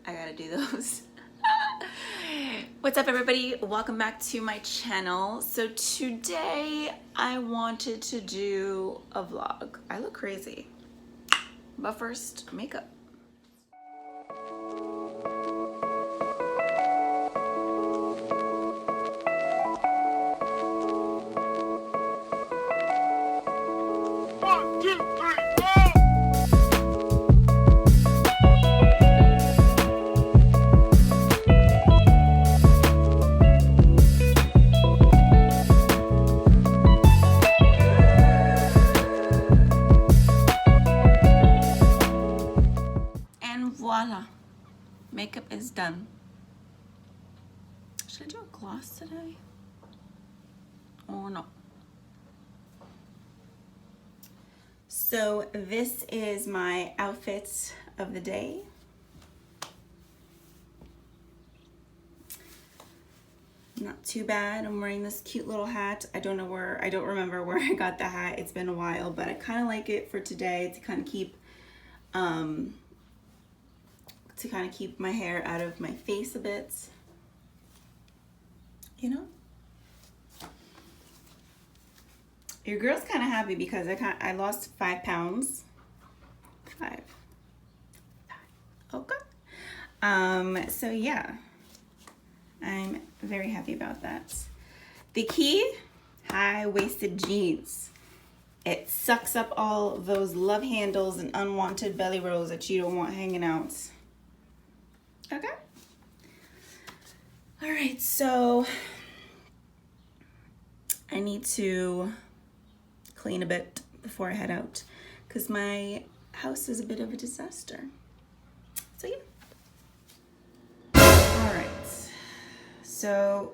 I gotta do those. What's up, everybody? Welcome back to my channel. So today I wanted to do a vlog. I look crazy, but first, makeup. Voila, makeup is done. Should I do a gloss today or no? So this is my outfit of the day. Not too bad. I'm wearing this cute little hat. I don't remember where I got the hat. It's been a while, but I kind of like it for today to kind of keep my hair out of my face a bit, you know. Your girl's kind of happy because I lost 5 pounds. 5. Okay. So yeah, I'm very happy about that. The key: high-waisted jeans. It sucks up all those love handles and unwanted belly rolls that you don't want hanging out. Okay. All right, so I need to clean a bit before I head out because my house is a bit of a disaster. So yeah. All right. So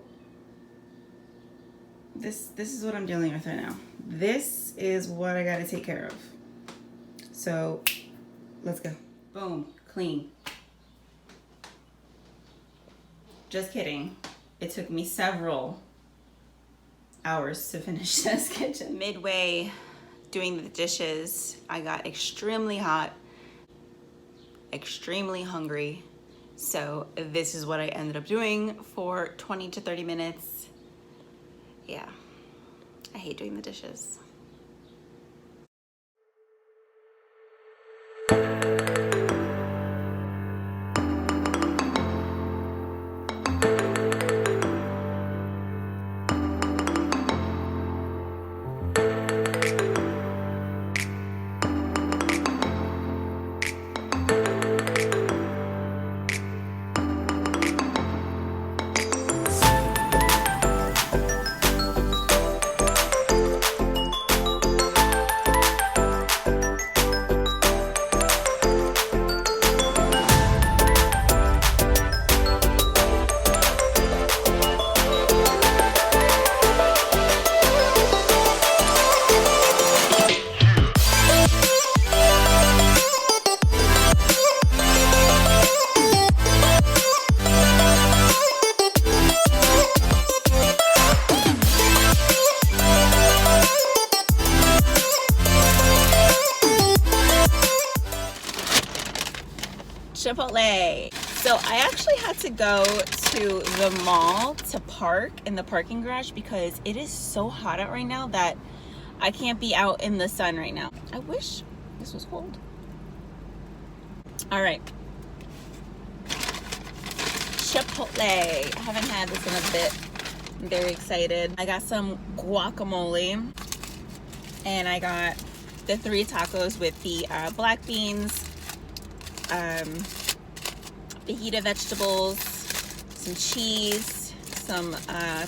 this is what I'm dealing with right now. This is what I got to take care of. So let's go. Boom, clean. Just kidding. It took me several hours to finish this kitchen. Midway doing the dishes, I got extremely hot, extremely hungry. So this is what I ended up doing for 20 to 30 minutes. Yeah, I hate doing the dishes. Chipotle. So I actually had to go to the mall to park in the parking garage because it is so hot out right now that I can't be out in the sun right now. I wish this was cold. All right. Chipotle. I haven't had this in a bit. I'm very excited. I got some guacamole and I got the 3 tacos with the black beans, fajita vegetables, some cheese, some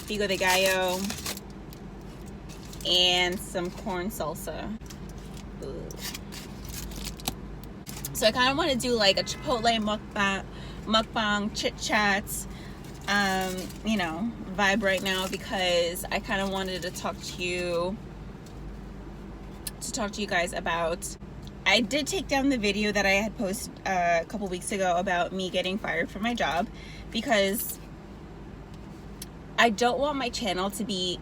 pico de gallo, and some corn salsa. Ooh. So I kind of want to do like a Chipotle mukbang chit chats, you know, vibe right now because I kind of wanted to talk to you guys about. I did take down the video that I had posted a couple weeks ago about me getting fired from my job because I don't want my channel to be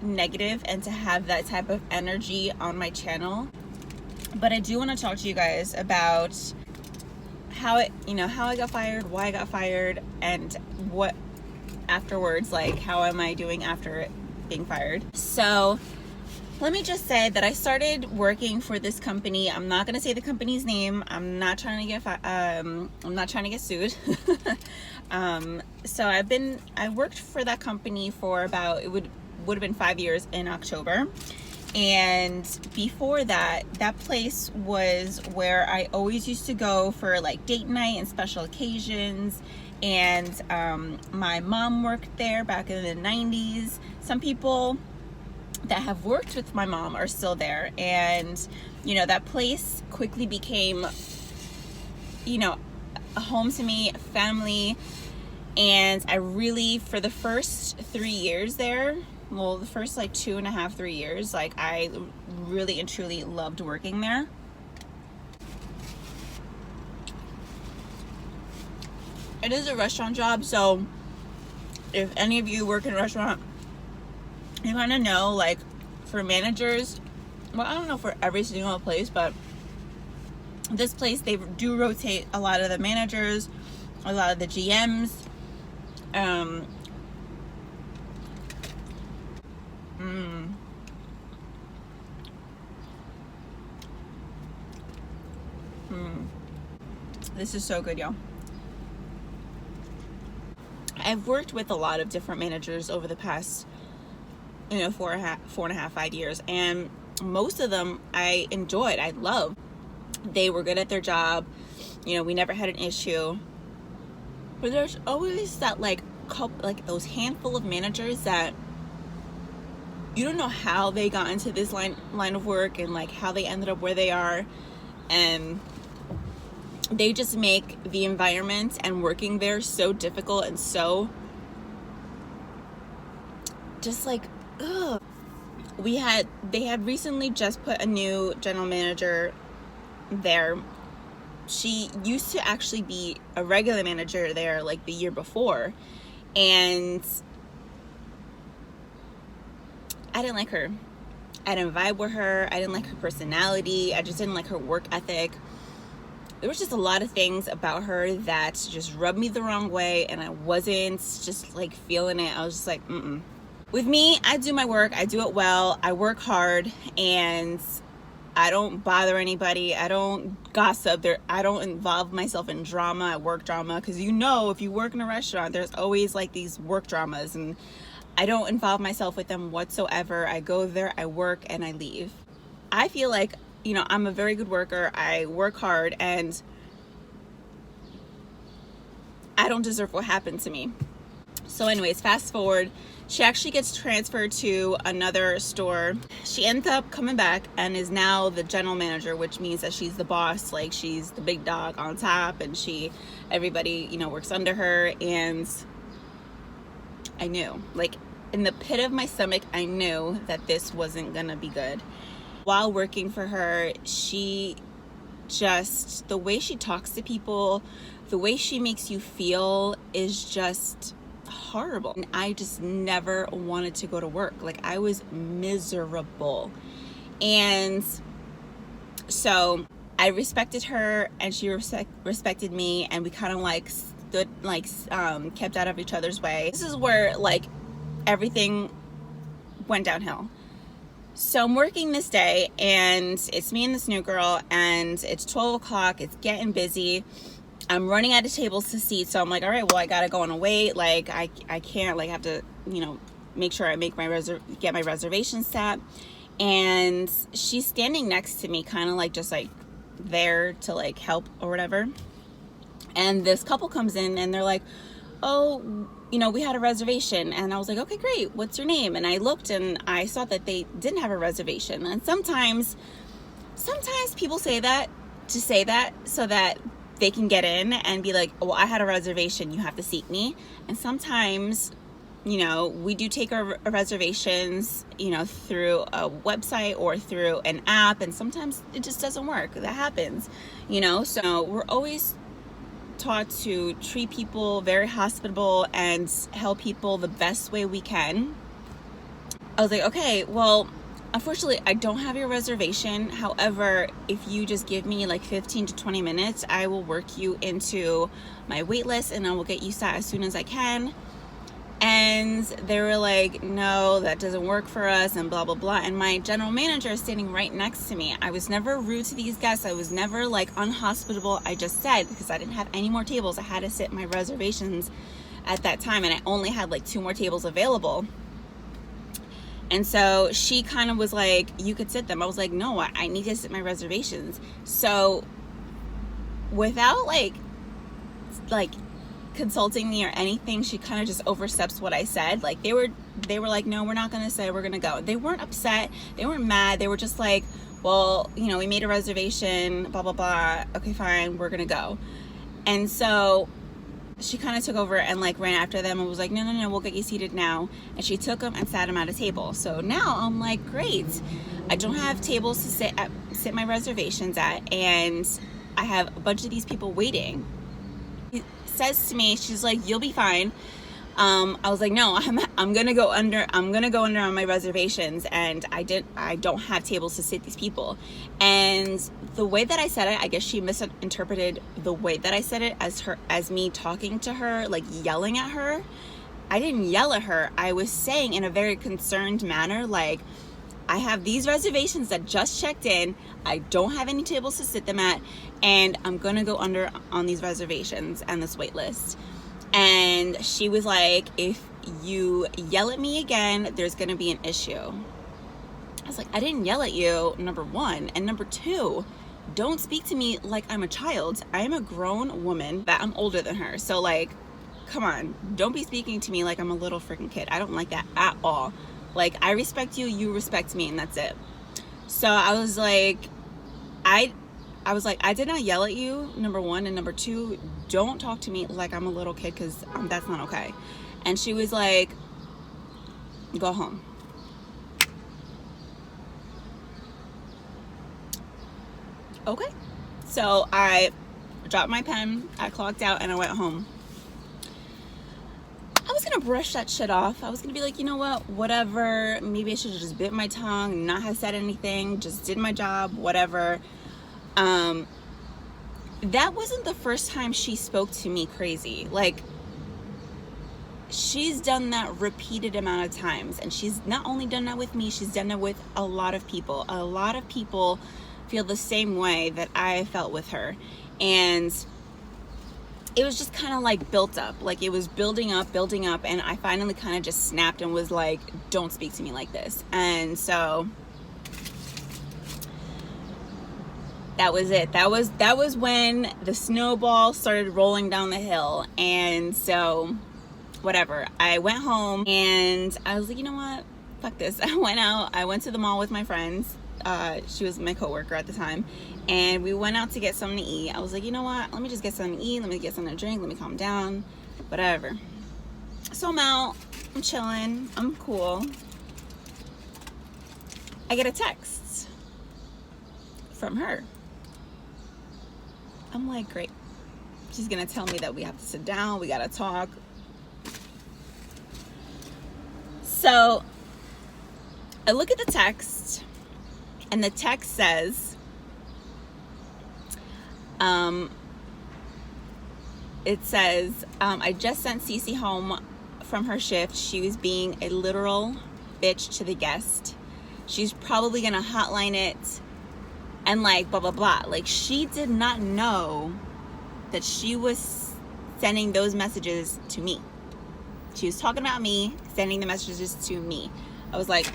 negative and to have that type of energy on my channel. But I do want to talk to you guys about how it, how I got fired, why I got fired, and what afterwards, like how am I doing after being fired. So let me just say that I started working for this company. I'm not going to say the company's name. I'm not trying to get I'm not trying to get sued. So I worked for that company for about, it would have been 5 years in October. And before that, that place was where I always used to go for like date night and special occasions. And my mom worked there back in the 90s. Some people that have worked with my mom are still there. And, that place quickly became, a home to me, a family. And I really, for the first 3 years there, well, the first like 2.5, 3 years, like I really and truly loved working there. It is a restaurant job, so if any of you work in a restaurant, you kind of know, like for managers, well, I don't know for every single place, but this place, they do rotate a lot of the managers, a lot of the GMs. This is so good, y'all. I've worked with a lot of different managers over the past, 4.5, 5 years, and most of them I enjoyed. I loved. They were good at their job. We never had an issue. But there's always that like those handful of managers that you don't know how they got into this line of work and like how they ended up where they are, and they just make the environment and working there so difficult and so just like, ugh. They had recently just put a new general manager there. She used to actually be a regular manager there like the year before, and I didn't like her. I didn't vibe with her. I didn't like her personality. I just didn't like her work ethic. There was just a lot of things about her that just rubbed me the wrong way, and I wasn't just like feeling it. I was just like, mm-mm. With me, I do my work. I do it well. I work hard, and I don't bother anybody. I don't gossip. I don't involve myself in drama, work drama, because if you work in a restaurant, there's always like these work dramas, and I don't involve myself with them whatsoever. I go there, I work, and I leave. I feel like, I'm a very good worker. I work hard, and I don't deserve what happened to me. So anyways, fast forward, she actually gets transferred to another store. She ends up coming back and is now the general manager, which means that she's the boss, like she's the big dog on top, and everybody, works under her. And I knew, like in the pit of my stomach, I knew that this wasn't gonna be good. While working for her, the way she talks to people, the way she makes you feel is just horrible. And I just never wanted to go to work. Like I was miserable. And so I respected her, and she respected me, and we kind of like stood, like kept out of each other's way. This is where like everything went downhill. So I'm working this day, and it's me and this new girl, and it's 12 o'clock. It's getting busy. I'm running out of tables to seat, so I'm like, all right, well, I gotta go on a wait. Like I can't, like, have to, make sure I make get my reservation set. And she's standing next to me, kind of like just like there to like help or whatever. And this couple comes in, and they're like, oh, we had a reservation. And I was like, okay, great. What's your name? And I looked, and I saw that they didn't have a reservation. And sometimes people say that so that they can get in and be like, well, I had a reservation, you have to seat me. And sometimes, we do take our reservations, through a website or through an app, and sometimes it just doesn't work. That happens, so we're always taught to treat people very hospitable and help people the best way we can. I was like, okay, well, unfortunately, I don't have your reservation. However, if you just give me like 15 to 20 minutes, I will work you into my wait list and I will get you sat as soon as I can. And they were like, no, that doesn't work for us, and blah, blah, blah. And my general manager is standing right next to me. I was never rude to these guests. I was never like unhospitable. I just said, because I didn't have any more tables, I had to sit my reservations at that time, and I only had like 2 more tables available. And so she kind of was like, you could sit them. I was like, no, I need to sit my reservations. So without like consulting me or anything, she kind of just oversteps what I said. Like they were like, no, we're not gonna say, we're gonna go. They weren't upset, they weren't mad, they were just like, well, you know, we made a reservation, blah blah blah, okay fine, we're gonna go. And so she kind of took over and like ran after them and was like, no, we'll get you seated now. And she took them and sat them at a table. So now I'm like, great, I don't have tables to sit my reservations at, and I have a bunch of these people waiting. Says to me, she's like, you'll be fine. I was like, no, I'm gonna go under on my reservations, and I don't have tables to sit these people. And the way that I said it, I guess she misinterpreted the way that I said it as me talking to her, like yelling at her. I didn't yell at her. I was saying in a very concerned manner, like, I have these reservations that just checked in, I don't have any tables to sit them at, and I'm gonna go under on these reservations and this wait list. And she was like, if you yell at me again, there's gonna be an issue. I was like, I didn't yell at you, number one, and number two, don't speak to me like I'm a child. I am a grown woman, but I'm older than her. So like, come on, don't be speaking to me like I'm a little freaking kid. I don't like that at all. Like, I respect you, you respect me, and that's it. So I was like, I did not yell at you, number one, and number two, don't talk to me like I'm a little kid, because that's not okay. And she was like, go home. Okay. So I dropped my pen, I clocked out, and I went home. I was gonna brush that shit off. I was gonna be like, you know what, whatever, maybe I should have just bit my tongue, not have said anything, just did my job, whatever. That wasn't the first time she spoke to me crazy. Like, she's done that repeated amount of times, and she's not only done that with me, she's done that with a lot of people. A lot of people feel the same way that I felt with her, and it was just kind of like built up, like it was building up, and I finally kind of just snapped and was like, don't speak to me like this. And so that was it. That was when the snowball started rolling down the hill. And so whatever, I went home and I was like, you know what, fuck this. I went to the mall with my friends. She was my coworker at the time, and we went out to get something to eat. I was like, you know what, let me just get something to eat, let me get something to drink, let me calm down, whatever. So I'm out, I'm chilling, I'm cool. I get a text from her. I'm like, great, she's gonna tell me that we have to sit down, we gotta talk. So I look at the text, and the text says, I just sent Cece home from her shift. She was being a literal bitch to the guest. She's probably gonna hotline it and like blah, blah, blah. Like, she did not know that she was sending those messages to me. She was talking about me, sending the messages to me. I was like,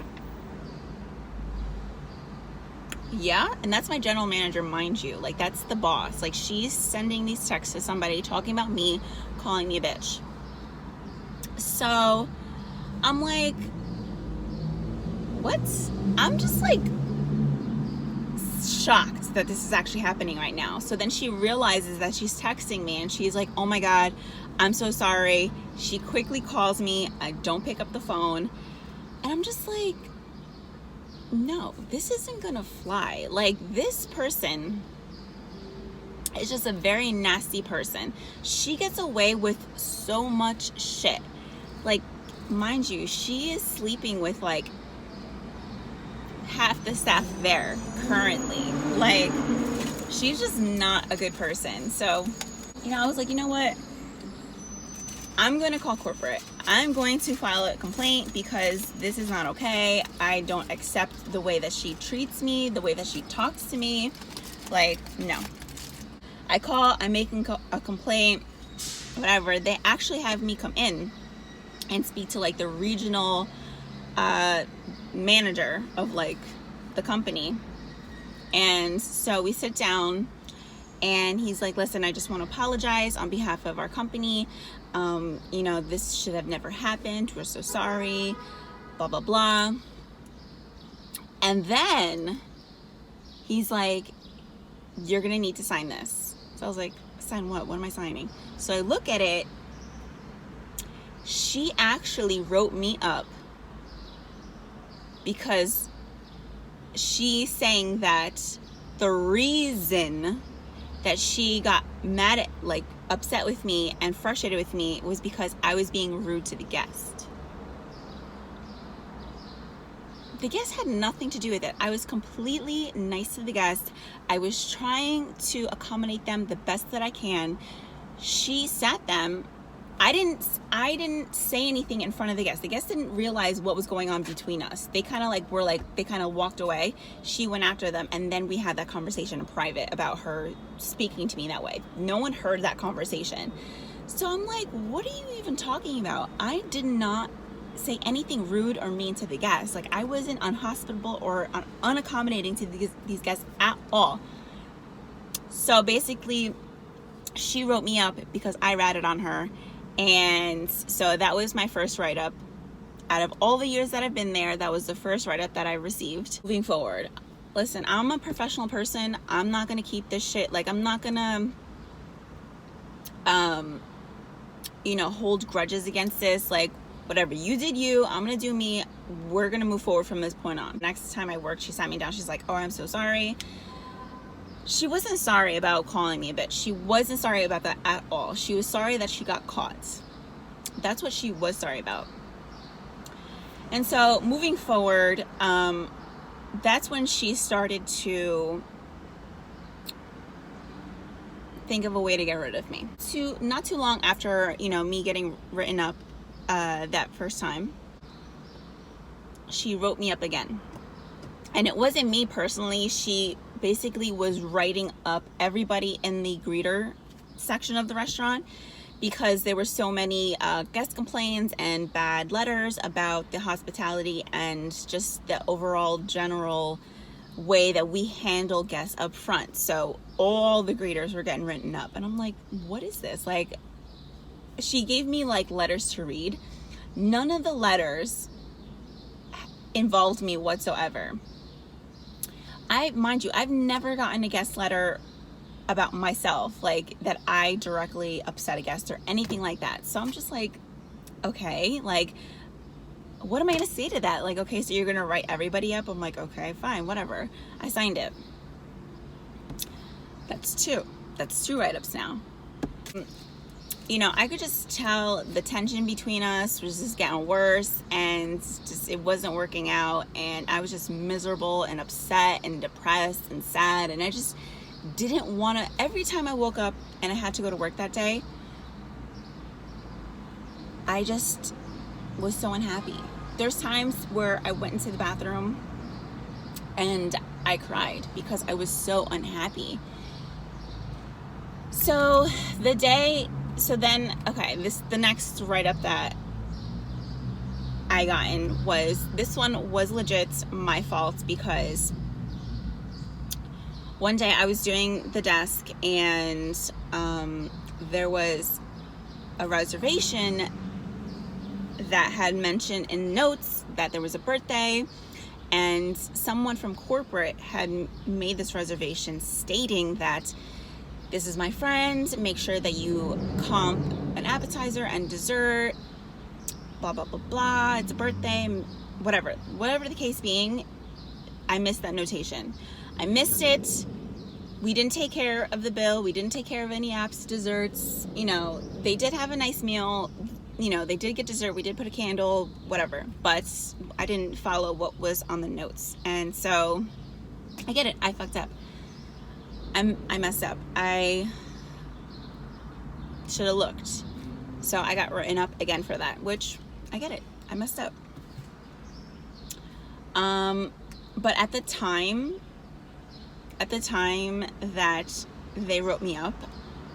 yeah, and that's my general manager, mind you. Like, that's the boss. Like, she's sending these texts to somebody talking about me, calling me a bitch. So I'm like, what? I'm just like shocked that this is actually happening right now. So then she realizes that she's texting me, and she's like, oh my God, I'm so sorry. She quickly calls me. I don't pick up the phone, and I'm just like, no, this isn't gonna fly. Like, this person is just a very nasty person. She gets away with so much shit. Like, mind you, she is sleeping with like half the staff there currently. Like, she's just not a good person. So, you know, I was like, you know what? I'm going to call corporate. I'm going to file a complaint because this is not okay. I don't accept the way that she treats me, the way that she talks to me. Like, no. I call, I'm making a complaint, whatever. They actually have me come in and speak to like the regional manager of like the company. And so we sit down and he's like, listen, I just want to apologize on behalf of our company. You know, this should have never happened. We're so sorry, blah, blah, blah. And then he's like, you're going to need to sign this. So I was like, sign what? What am I signing? So I look at it. She actually wrote me up because she's saying that the reason that she got mad at, like, upset with me and frustrated with me was because I was being rude to the guest. The guest had nothing to do with it. I was completely nice to the guest. I was trying to accommodate them the best that I can. She sat them. I didn't say anything in front of the guest. The guest didn't realize what was going on between us. They kind of they kind of walked away. She went after them, and then we had that conversation in private about her speaking to me that way. No one heard that conversation. So I'm like, what are you even talking about? I did not say anything rude or mean to the guests. Like, I wasn't unhospitable or unaccommodating to these guests at all. So basically, she wrote me up because I ratted on her. And so that was my first write-up. Out of all the years that I've been there, that was the first write-up that I received. Moving forward, listen, I'm a professional person. I'm not going to keep this shit. Like, I'm not going to, you know, hold grudges against this. Like, whatever, you did you, I'm going to do me. We're going to move forward from this point on. Next time I worked, she sat me down. She's like, oh, I'm so sorry. She wasn't sorry about calling me a bitch. She wasn't sorry about that at all. She was sorry that she got caught. That's what she was sorry about. And so moving forward, that's when she started to think of a way to get rid of me. Not too long after, you know, me getting written up that first time, she wrote me up again. And it wasn't me personally. She basically was writing up everybody in the greeter section of the restaurant because there were so many guest complaints and bad letters about the hospitality and just the overall general way that we handle guests up front. So all the greeters were getting written up, and I'm like, what is this? Like, she gave me like letters to read. None of the letters involved me whatsoever. Mind you, I've never gotten a guest letter about myself, like that I directly upset a guest or anything like that. So I'm just like, okay, like, what am I going to say to that? Like, okay, so you're going to write everybody up? I'm like, okay, fine, whatever. I signed it. That's two write-ups now. You know, I could just tell the tension between us was just getting worse, and just it wasn't working out, and I was just miserable and upset and depressed and sad, and I just didn't want to. Every time I woke up and I had to go to work that day, I just was so unhappy. There's times where I went into the bathroom and I cried because I was so unhappy. So the next write-up that I gotten was, this one was legit my fault, because one day I was doing the desk and there was a reservation that had mentioned in notes that there was a birthday, and someone from corporate had made this reservation stating that this is my friend, make sure that you comp an appetizer and dessert, blah, blah, blah, blah, it's a birthday, whatever the case being. I missed that notation. I missed it. We didn't take care of the bill. We didn't take care of any apps, desserts. You know, they did have a nice meal. You know, they did get dessert. We did put a candle, whatever. But I didn't follow what was on the notes. And so I get it. I fucked up. I messed up. I should have looked. So I got written up again for that, which I get it. I messed up. But at the time that they wrote me up,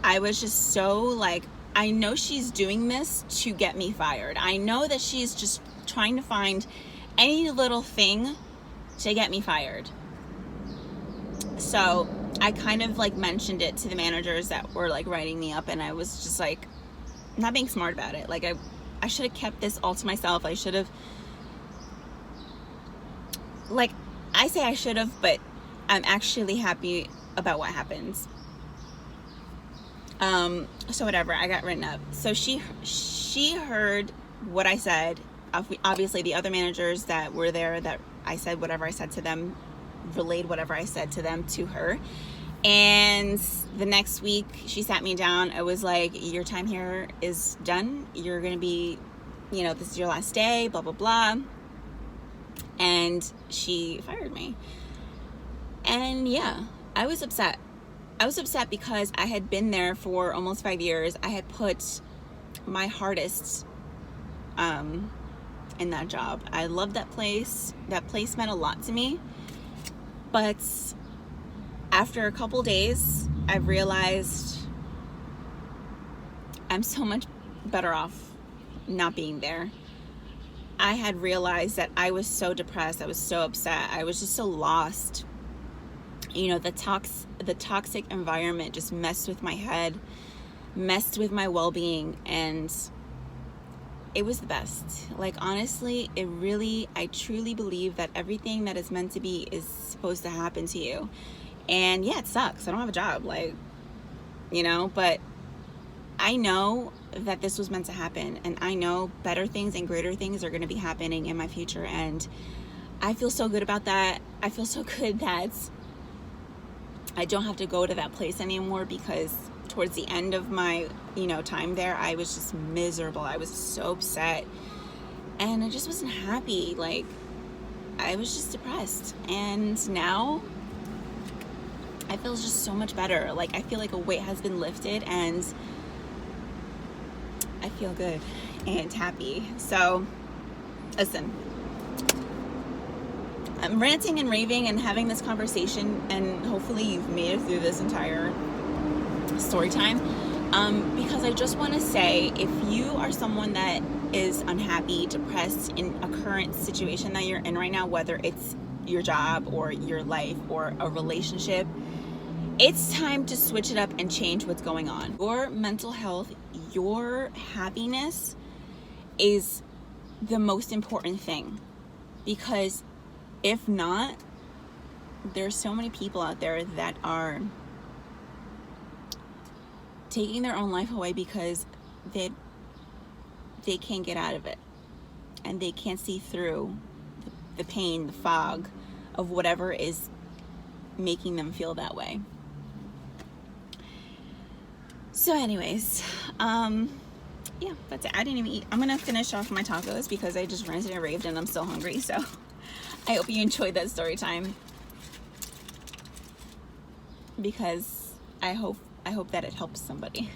I was just so like, I know she's doing this to get me fired. I know that she's just trying to find any little thing to get me fired. So I kind of like mentioned it to the managers that were like writing me up, and I was just like, not being smart about it. Like I should have kept this all to myself. I should have, like, I say I should have, but I'm actually happy about what happens. So whatever, I got written up. So she heard what I said. Obviously the other managers that were there, that I said whatever I said to them, relayed whatever I said to them to her. And the next week she sat me down. I was like, your time here is done. You're going to be, this is your last day, blah, blah, blah. And she fired me. And yeah, I was upset. I was upset because I had been there for almost 5 years. I had put my hardest in that job. I loved that place. That place meant a lot to me. But after a couple days, I realized I'm so much better off not being there. I had realized that I was so depressed. I was so upset. I was just so lost. The toxic environment just messed with my head, messed with my well-being, and it was the best. Like, honestly, I truly believe that everything that is meant to be is supposed to happen to you. And yeah, it sucks. I don't have a job, but I know that this was meant to happen, and I know better things and greater things are going to be happening in my future, and I feel so good about that. I feel so good that I don't have to go to that place anymore, because towards the end of my, time there, I was just miserable. I was so upset, and I just wasn't happy. Like, I was just depressed. And now I feel just so much better. Like, I feel like a weight has been lifted, and I feel good and happy. So, listen, I'm ranting and raving and having this conversation, and hopefully you've made it through this entire story time, because I just want to say, if you are someone that is unhappy, depressed in a current situation that you're in right now, whether it's your job or your life or a relationship, it's time to switch it up and change what's going on. Your mental health, your happiness is the most important thing, because if not, there's so many people out there that are taking their own life away because they can't get out of it, and they can't see through the pain, the fog of whatever is making them feel that way. So anyways, yeah, that's it. I didn't even eat. I'm gonna finish off my tacos because I just ranted and raved and I'm still hungry. So I hope you enjoyed that story time, because I hope that it helps somebody.